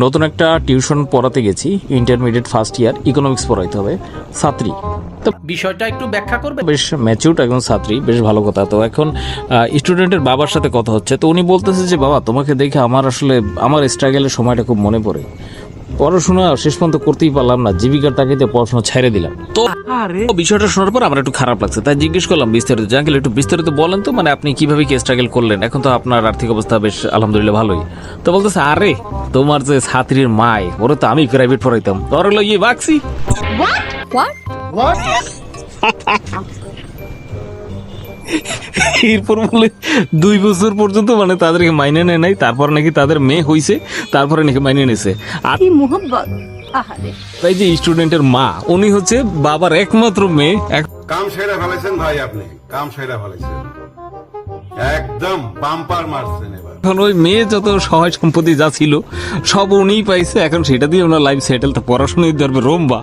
নতুন একটা টিউশন পড়াতে গেছি, ইন্টারমিডিয়েট ফার্স্ট ইয়ার, ইকোনমিক্স পড়াইতে হবে, ছাত্রী তো বিষয়টা একটু ব্যাখ্যা করবে। বেশ ম্যাচিউরড একজন ছাত্রী, বেশ ভালো কথা। তো এখন স্টুডেন্টের বাবার সাথে কথা হচ্ছে, তো উনি বলতেছে যে বাবা তোমাকে দেখে আমার আসলে আমার স্ট্রাগলের সময়টা খুব মনে পড়ে, পড়াশোনা শেষ পর্যন্ত করতেই পারলাম না, জীবিকার তাগিদে পড়াশোনা ছেড়ে দিলাম। তো বিষয়টা শোনার পর আমার একটু খারাপ লাগছে, তাই জিজ্ঞেস করলাম বিস্তারিত, জাঙ্কেল একটু বিস্তারিত বলেন তো, মানে আপনি কিভাবে কি স্ট্রাগল করলেন, এখন তো আপনার আর্থিক অবস্থা বেশ আলহামদুলিল্লাহ ভালোই। তো বলতেছে আরে তোমার যে ছাত্রীর মায়, ওরা তো আমি প্রাইভেট পড়াইতাম, তোর হলো ইয়ে বাক্সি। এরপর বলে 2 বছর পর্যন্ত মানে তাদেরকে মাইনে নেয় নাই, তারপর নাকি তাদের মেয়ে হইছে, তারপরে নাকি মাইনে নিছে। আর তাই যে স্টুডেন্টের মা, উনি হচ্ছে বাবার একমাত্র মেয়ে। কাম সেরা ফেলেছেন ভাই, আপনি কাম সেরা ফেলেছেন, একদম বাম্পার মারছেন এবার। এখন ওই মেয়ে যত সহায় সম্পত্তি যা ছিল সব উনিই পাইছে, এখন সেটা দিয়ে ওনার লাইফ সেটেল, তো পড়াশোনায় ধরবে রোম্বা।